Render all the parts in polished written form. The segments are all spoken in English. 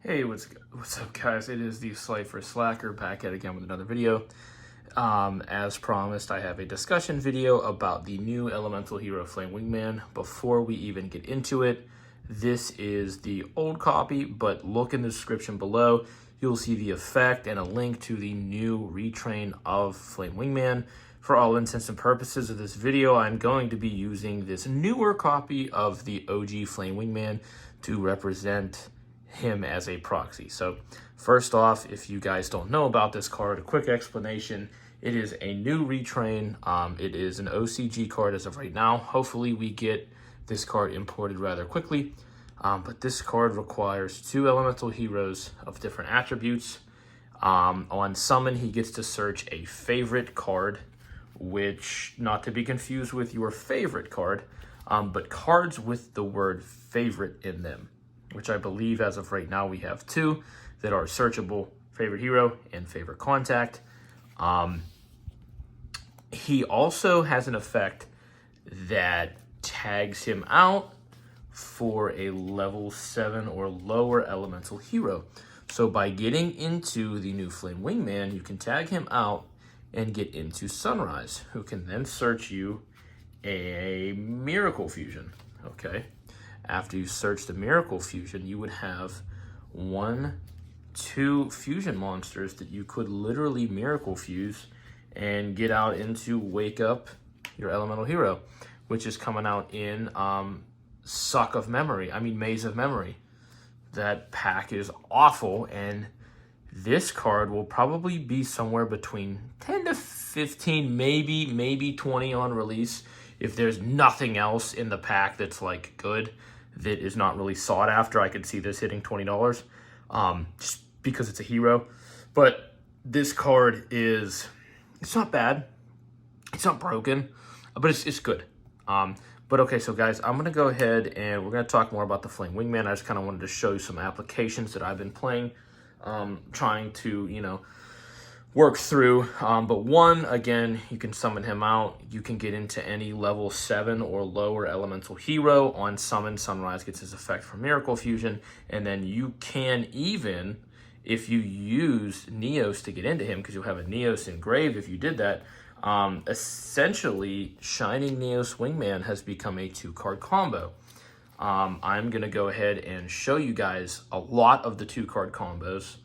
Hey, what's up, guys? It is the Slifer Slacker back at again with another video. As promised, I have a discussion video about the new elemental hero Flame Wingman. Before we even get into it, this is the old copy, but look in the description below. You'll see the effect and a link to the new retrain of Flame Wingman. For all intents and purposes of this video, I'm going to be using this newer copy of the OG Flame Wingman to represent him as a proxy. So first off, if you guys don't know about this card, a quick explanation. It is a new retrain. It is an OCG card as of right now. Hopefully we get this card imported rather quickly. But this card requires 2 elemental heroes of different attributes. On summon, he gets to search a favorite card, which, not to be confused with your favorite card, but cards with the word favorite in them, which I believe as of right now we have 2 that are searchable: favorite hero and favorite contact. He also has an effect that tags him out for a level 7 or lower elemental hero. So by getting into the new Flame Wingman, you can tag him out and get into Sunrise, who can then search you a Miracle Fusion, okay? After you search the Miracle Fusion, you would have 1, 2 fusion monsters that you could literally Miracle Fuse and get out into Wake Up your elemental hero, which is coming out in Maze of Memory. That pack is awful, and this card will probably be somewhere between 10 to 15, maybe 20 on release. If there's nothing else in the pack that's like good, that is not really sought after, I could see this hitting $20, just because it's a hero. But this card it's not bad, it's not broken, but it's good. But okay, so guys, I'm gonna go ahead and we're gonna talk more about the Flame Wingman. I just kind of wanted to show you some applications that I've been playing, trying to, work through. But one, again, you can summon him out. You can get into any level 7 or lower elemental hero. On summon, Sunrise gets his effect from Miracle Fusion. And then you can even, if you use Neos to get into him, because you'll have a Neos engraved if you did that, essentially, Shining Neos Wingman has become a 2-card combo. I'm going to go ahead and show you guys a lot of the 2-card combos.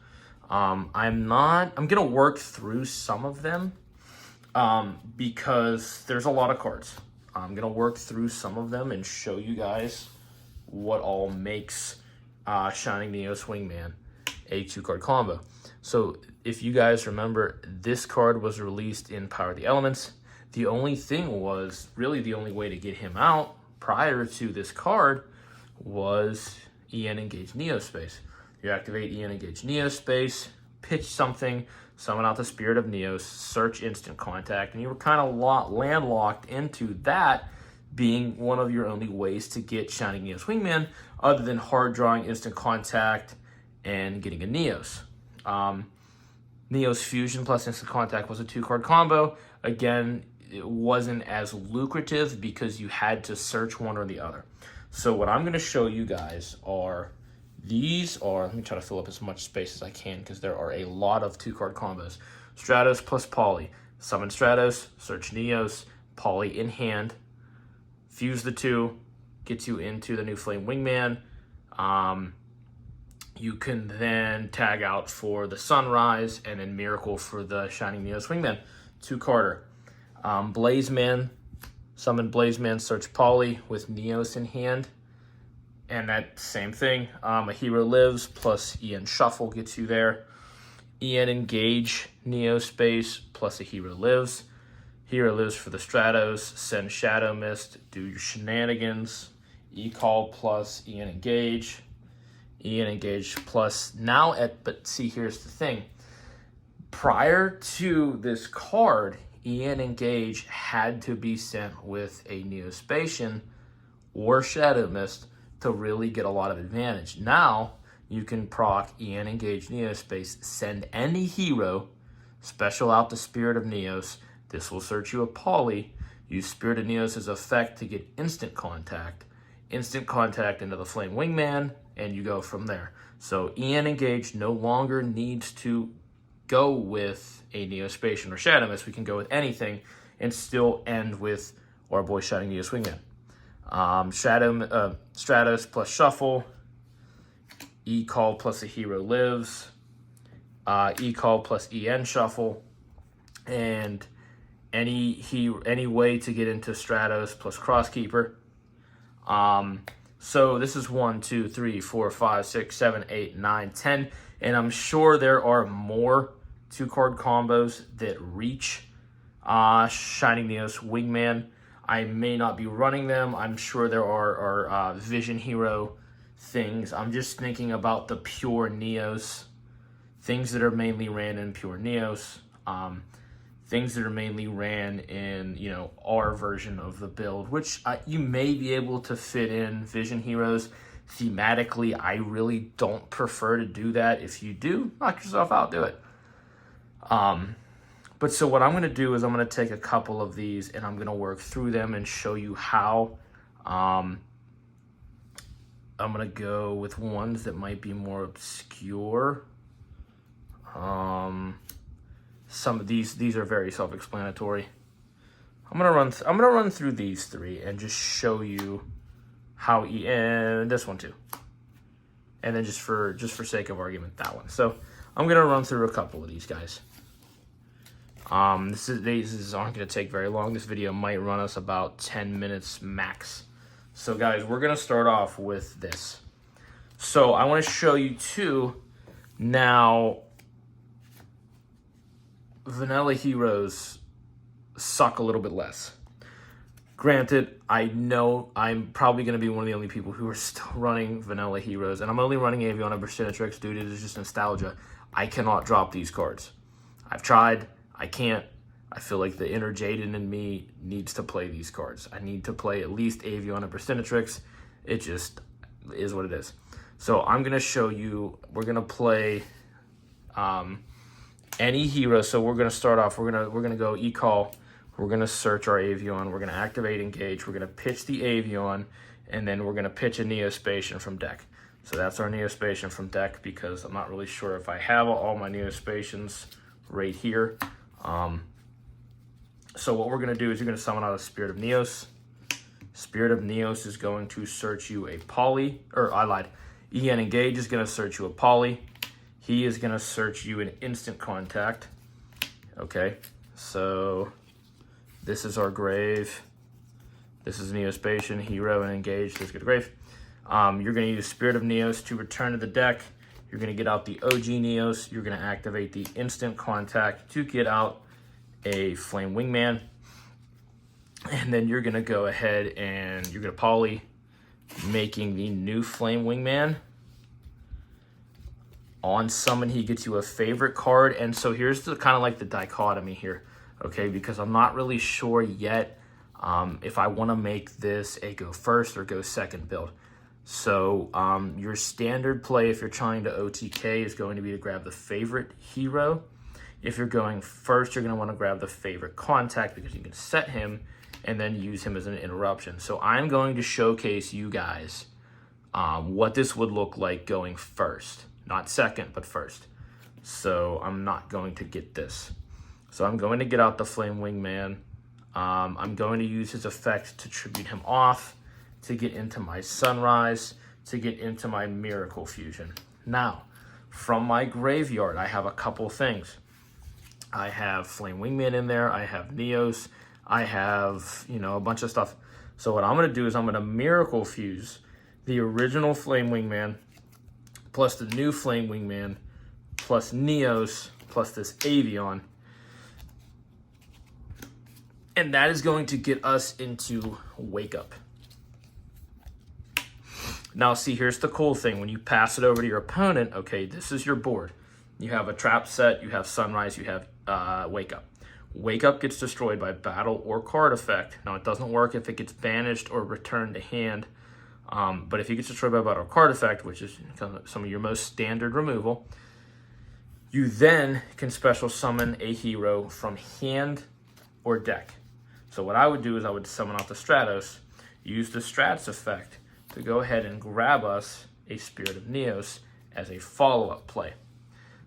I'm going to work through some of them because there's a lot of cards. I'm going to work through some of them and show you guys what all makes Shining Neos Wingman a 2-card combo. So if you guys remember, this card was released in Power of the Elements. The only thing was, really the only way to get him out prior to this card was EN Engage Neospace. You activate EN Engage Neospace, pitch something, summon out the Spirit of Neos, search Instant Contact, and you were kind of landlocked into that being one of your only ways to get Shining Neos Wingman, other than hard drawing Instant Contact and getting a Neos. Neos Fusion plus Instant Contact was a 2-card combo. Again, it wasn't as lucrative because you had to search one or the other. So what I'm going to show you guys are, let me try to fill up as much space as I can because there are a lot of 2-card combos. Stratos plus Poly. Summon Stratos, search Neos, Poly in hand, fuse the 2, gets you into the new Flame Wingman. You can then tag out for the Sunrise and then Miracle for the Shining Neos Wingman. 2-carder. Blazeman, summon Blazeman, search Poly with Neos in hand. And that same thing, a hero lives plus EN Shuffle gets you there. EN Engage Neospace plus a hero lives. Hero lives for the Stratos, send Shadow Mist, do your shenanigans. E-Call plus EN Engage. EN Engage plus but see, here's the thing. Prior to this card, EN Engage had to be sent with a Neospatian or Shadow Mist to really get a lot of advantage. Now, you can proc EN Engage Neospace, send any hero, special out the Spirit of Neos. This will search you a Poly. Use Spirit of Neos' effect to get Instant Contact. Instant Contact into the Flame Wingman, and you go from there. So EN Engage no longer needs to go with a Neospatian or Shadow Mist. We can go with anything and still end with our boy Shining Neos Wingman. Stratos plus Shuffle, E-Call plus a Hero Lives, E-Call plus EN Shuffle, and any way to get into Stratos plus Crosskeeper. So this is 1, 2, 3, 4, 5, 6, 7, 8, 9, 10, and I'm sure there are more 2-card combos that reach Shining Neos Wingman. I may not be running them. I'm sure there are Vision Hero things. I'm just thinking about the pure Neos, things that are mainly ran in pure Neos, things that are mainly ran in, you know, our version of the build, which you may be able to fit in Vision Heroes. Thematically, I really don't prefer to do that. If you do, knock yourself out, do it. But so what I'm going to do is I'm going to take a couple of these and I'm going to work through them and show you how. I'm going to go with ones that might be more obscure. Some of these are very self-explanatory. I'm gonna run through these 3 and just show you how and this one too, and then just for sake of argument, that one. So I'm gonna run through a couple of these guys. These aren't gonna take very long. This video might run us about 10 minutes max. So guys, we're gonna start off with this. So I want to show you 2 now. Vanilla Heroes suck a little bit less. Granted, I know I'm probably going to be one of the only people who are still running Vanilla Heroes, and I'm only running Avion and Burstinatrix, dude. It is just nostalgia. I cannot drop these cards. I've tried. I can't. I feel like the inner Jaden in me needs to play these cards. I need to play at least Avion and Burstinatrix. It just is what it is. So I'm going to show you, we're going to play any hero. So we're going to start off, we're going to go E-Call. We're going to search our Avion. We're going to activate Engage. We're going to pitch the Avion, and then we're going to pitch a Neospatian from deck. So that's our Neospatian from deck, because I'm not really sure if I have all my Neospatians right here. So what we're going to do is you're going to summon out a Spirit of Neos. Spirit of Neos is going to search you a Poly, or I lied. EN Engage is going to search you a Poly. He is going to search you an Instant Contact. Okay, so this is our grave. This is Neospatian, Hero, and Engage. Let's go to grave. You're going to use Spirit of Neos to return to the deck. You're going to get out the OG Neos. You're going to activate the Instant Contact to get out a Flame Wingman. And then you're going to go ahead and you're going to Poly, making the new Flame Wingman. On summon, he gets you a favorite card. And so here's the kind of like the dichotomy here, okay? Because I'm not really sure yet if I want to make this a go first or go second build. So your standard play, if you're trying to OTK, is going to be to grab the favorite hero. If you're going first, you're going to want to grab the favorite contact, because you can set him and then use him as an interruption. So I'm going to showcase you guys what this would look like going first. Not second, but first. So I'm not going to get this. So I'm going to get out the Flame Wingman. I'm going to use his effect to tribute him off, to get into my Sunrise, to get into my Miracle Fusion. Now, from my graveyard, I have a couple things. I have Flame Wingman in there. I have Neos. I have, you know, a bunch of stuff. So what I'm going to do is I'm going to Miracle Fuse the original Flame Wingman, plus the new Flame Wingman, plus Neos, plus this Avion. And that is going to get us into Wake Up. Now, see, here's the cool thing. When you pass it over to your opponent, okay, this is your board. You have a trap set, you have Sunrise, you have Wake Up. Wake Up gets destroyed by battle or card effect. Now, it doesn't work if it gets banished or returned to hand. But if it gets destroyed by battle or card effect, which is some of your most standard removal, you then can special summon a hero from hand or deck. So what I would do is I would summon out the Stratos, use the Strats effect to go ahead and grab us a Spirit of Neos, as a follow-up play.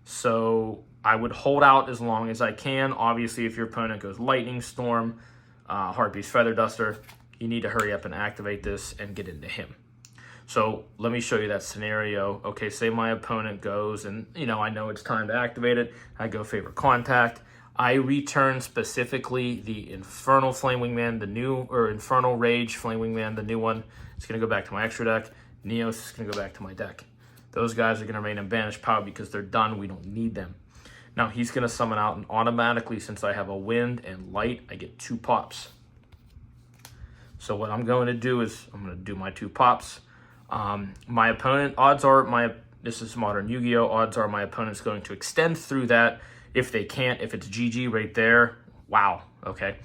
So I would hold out as long as I can. Obviously, if your opponent goes Lightning Storm, Harpy's Feather Duster, you need to hurry up and activate this and get into him. So let me show you that scenario. Okay, say my opponent goes and, I know it's time to activate it. I go Favorite Contact. I return specifically the Infernal Flame Wingman, the new, or Infernal Rage Flame Wingman, the new one. It's going to go back to my extra deck. Neos is going to go back to my deck. Those guys are going to remain in Banished Power because they're done. We don't need them. Now, he's going to summon out, and automatically, since I have a Wind and Light, I get 2 pops. So what I'm going to do is I'm going to do my 2 pops. My opponent, odds are, this is Modern Yu-Gi-Oh! Odds are my opponent's going to extend through that. If they can't, if it's GG right there, wow, okay.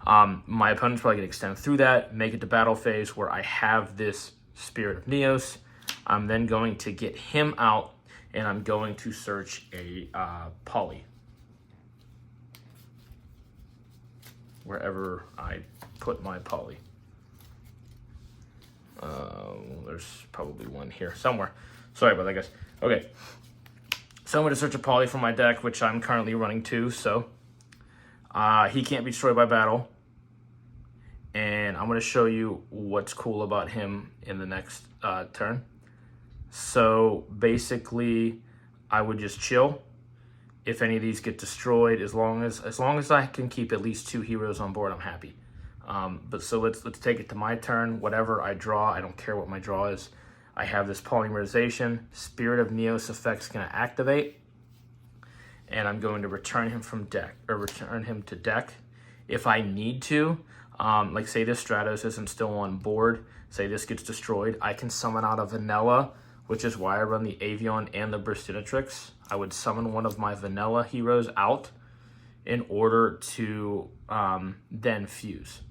My opponent's probably going to extend through that, make it to battle phase where I have this Spirit of Neos. I'm then going to get him out, and I'm going to search a Poly. Wherever I put my Poly. There's probably one here somewhere. Sorry about that, guys. Okay. So I'm going to search a Poly from my deck, which I'm currently running 2, so he can't be destroyed by battle. And I'm going to show you what's cool about him in the next turn. So basically, I would just chill. If any of these get destroyed, as long as I can keep at least 2 heroes on board, I'm happy. But so let's take it to my turn. Whatever I draw, I don't care what my draw is. I have this Polymerization. Spirit of Neos effect's going to activate, and I'm going to return him from deck, or return him to deck if I need to. Like say this Stratos isn't still on board. Say this gets destroyed. I can summon out a Vanilla, which is why I run the Avion and the Burstinatrix. I would summon one of my Vanilla heroes out in order to then fuse.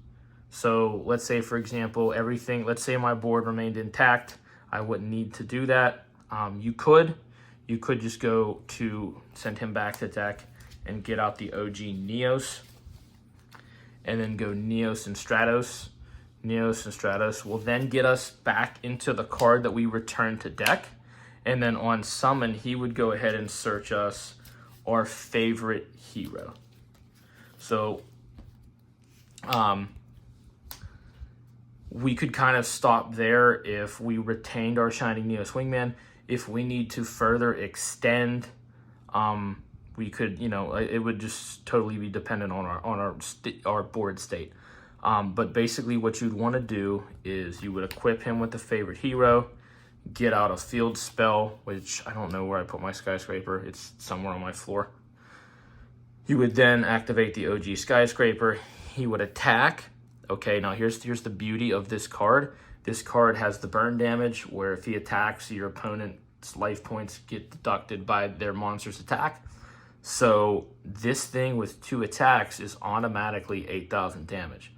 So let's say, for example, let's say my board remained intact. I wouldn't need to do that. You could just go to send him back to deck and get out the OG Neos, and then go Neos and Stratos. Neos and Stratos will then get us back into the card that we returned to deck, and then on summon, he would go ahead and search us our favorite hero. So, we could kind of stop there if we retained our Shining Neos Wingman. If we need to further extend, we could, it would just totally be dependent on our board state. But basically what you'd want to do is you would equip him with the favorite hero, get out a field spell, which I don't know where I put my Skyscraper. It's somewhere on my floor. You would then activate the OG Skyscraper. He would attack. Okay, now here's the beauty of this card. This card has the burn damage, where if he attacks, your opponent's life points get deducted by their monster's attack. So this thing with 2 attacks is automatically 8,000 damage.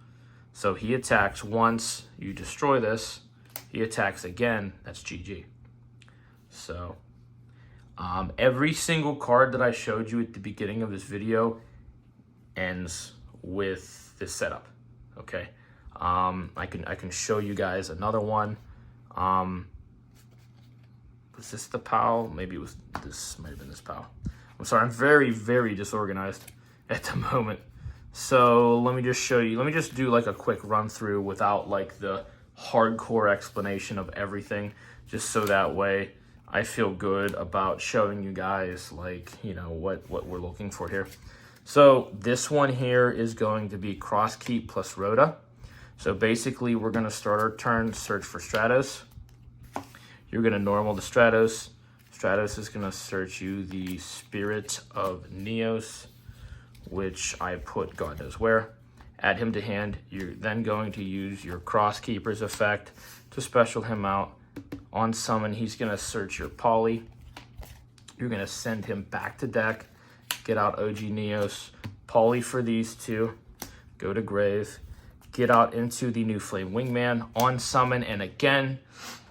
So he attacks once, you destroy this. He attacks again, that's GG. So every single card that I showed you at the beginning of this video ends with this setup. Okay, I can show you guys another one. Was this the POW? Maybe it was, this might have been this POW. I'm sorry, I'm very, very disorganized at the moment. So let me just show you, let me just do like a quick run through without like the hardcore explanation of everything, just so that way I feel good about showing you guys like, what we're looking for here. So this one here is going to be Cross Keep plus Rhoda. So basically we're going to start our turn, search for Stratos. You're going to normal the Stratos. Stratos is going to search you the Spirit of Neos, which I put God knows where. Add him to hand. You're then going to use your Cross Keepers effect to special him out. On summon, he's going to search your Poly. You're going to send him back to deck. Get out OG Neos, Poly for these 2, go to grave, get out into the new Flame Wingman, on summon, and again,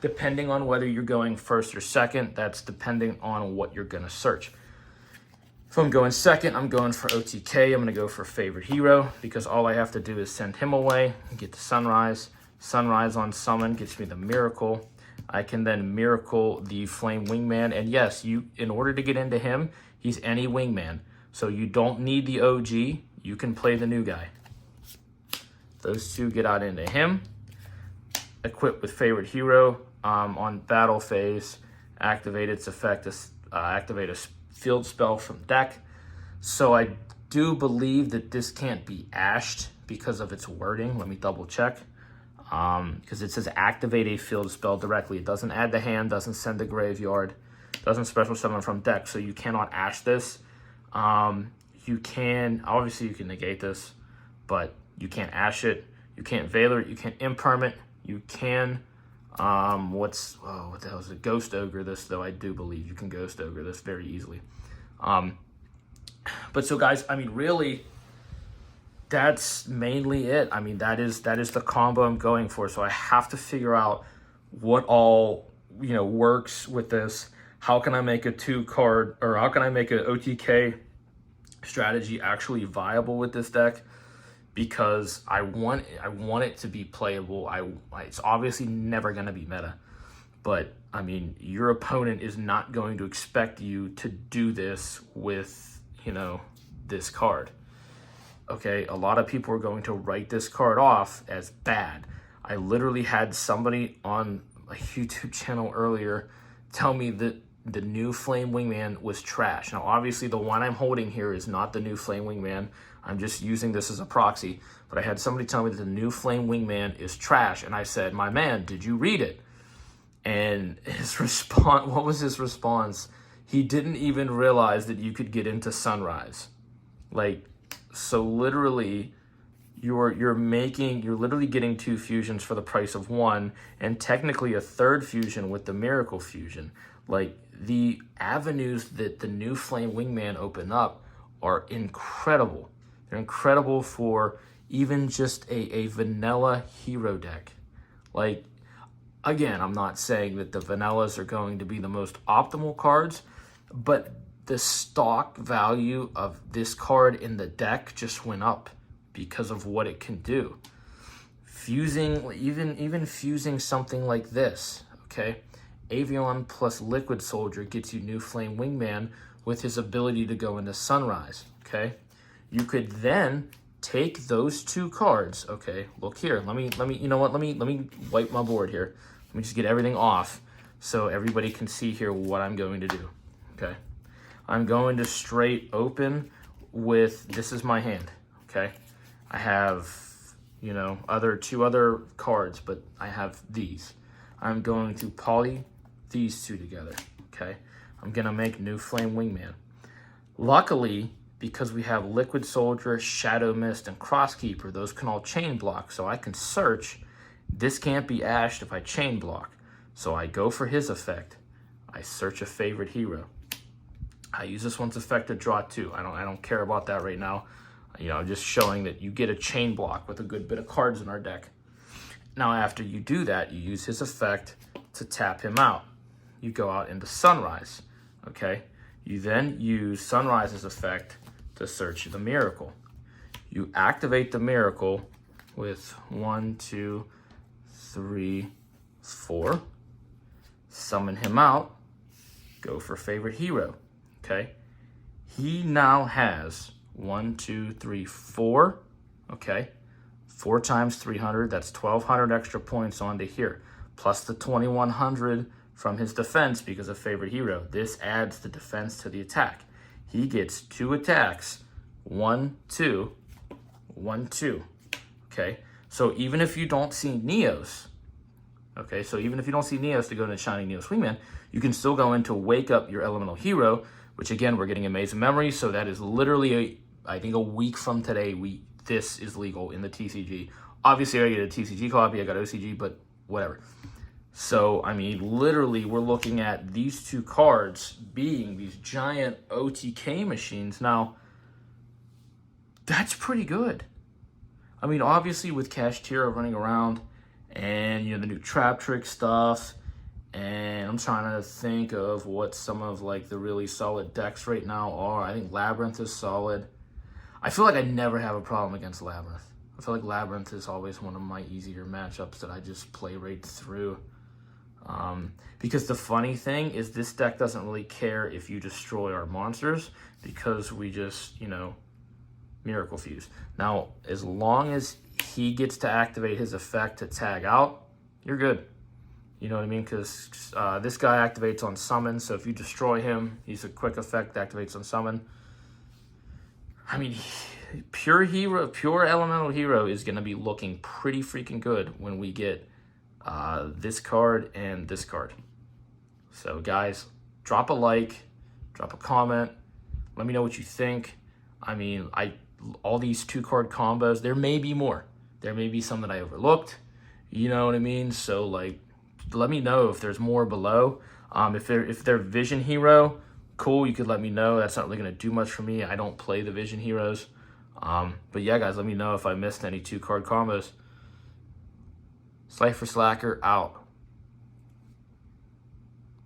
depending on whether you're going first or second, that's depending on what you're going to search. If I'm going second, I'm going for OTK. I'm going to go for favorite hero, because all I have to do is send him away and get the Sunrise. Sunrise on summon gets me the Miracle. I can then miracle the Flame Wingman. And yes, in order to get into him, he's any Wingman. So you don't need the OG. You can play the new guy. Those two get out into him. Equipped with favorite hero. On battle phase, activate its effect to activate a field spell from deck. So I do believe that this can't be ashed because of its wording. Let me double check. Because it says activate a field spell directly. It doesn't add the hand, doesn't send the graveyard, doesn't special summon from deck. So you cannot ash this. You can, obviously you can negate this, but you can't ash it. You can't Veiler it. You can't imperm it. You can, what the hell is it? Ghost Ogre this, though. I do believe you can Ghost Ogre this very easily. But so guys, I mean, really, that's mainly it. I mean, that is the combo I'm going for. So I have to figure out what all, works with this. How can I make a 2-card, or how can I make an OTK strategy actually viable with this deck? Because I want it to be playable. It's obviously never going to be meta. But, I mean, your opponent is not going to expect you to do this with, this card. Okay, a lot of people are going to write this card off as bad. I literally had somebody on a YouTube channel earlier tell me that the new Flame Wingman was trash. Now, obviously, the one I'm holding here is not the new Flame Wingman. I'm just using this as a proxy. But I had somebody tell me that the new Flame Wingman is trash. And I said, my man, did you read it? And his response, what was his response? He didn't even realize that you could get into Sunrise. So literally, you're literally getting 2 fusions for the price of 1, and technically a 3rd fusion with the Miracle Fusion. The avenues that the new Flame Wingman open up are incredible. They're incredible for even just a vanilla hero deck. Again, I'm not saying that the vanillas are going to be the most optimal cards, but the stock value of this card in the deck just went up because of what it can do. Fusing, even fusing something like this, okay? Avion plus Liquid Soldier gets you new Flame Wingman with his ability to go into Sunrise, okay? You could then take those 2 cards, okay? Look here, let me wipe my board here. Let me just get everything off so everybody can see here what I'm going to do, okay? I'm going to straight open with, this is my hand, okay? I have, 2 other cards, but I have these. I'm going to poly these 2 together, okay? I'm gonna make new Flame Wingman. Luckily, because we have Liquid Soldier, Shadow Mist, and Crosskeeper, those can all chain block, so I can search. This can't be ashed if I chain block. So I go for his effect. I search a favorite hero. I use this one's effect to draw 2. I don't care about that right now. Just showing that you get a chain block with a good bit of cards in our deck. Now, after you do that, you use his effect to tap him out. You go out into Sunrise, okay? You then use Sunrise's effect to search the Miracle. You activate the Miracle with 1, 2, 3, 4. Summon him out. Go for favorite hero, okay? He now has 1, 2, 3, 4, okay? 4 times 300, that's 1,200 extra points onto here, plus the 2,100 from his defense because of favorite hero. This adds the defense to the attack. He gets 2 attacks, 1, 2, 1, 2, okay? So even if you don't see Neos, okay, so even if you don't see Neos to go into Shining Neos Wingman, you can still go into Wake Up Your Elemental Hero, which again, we're getting Amazing Memory, so that is literally, I think a week from today, this is legal in the TCG. Obviously, I get a TCG copy, I got OCG, but whatever. So, I mean, literally, we're looking at these 2 cards being these giant OTK machines. Now, that's pretty good. I mean, obviously, with Kashtira running around and, the new Trap Trick stuff, and I'm trying to think of what some of, the really solid decks right now are. I think Labyrinth is solid. I feel like I never have a problem against Labyrinth. I feel like Labyrinth is always one of my easier matchups that I just play right through. Because the funny thing is this deck doesn't really care if you destroy our monsters because we just, you know, Miracle Fuse. Now, as long as he gets to activate his effect to tag out, you're good. You know what I mean? Because this guy activates on summon, so if you destroy him, he's a quick effect, activates on summon. I mean, pure elemental hero is going to be looking pretty freaking good when we get this card and this card. So guys, drop a like, drop a comment, let me know what you think. I mean, all these 2-card combos, there may be more. There may be some that I overlooked. You know what I mean? So like, let me know if there's more below. If they're Vision Hero, cool, you could let me know. That's not really going to do much for me. I don't play the Vision Heroes. But yeah, guys, let me know if I missed any 2-card combos. Cypher Slacker out.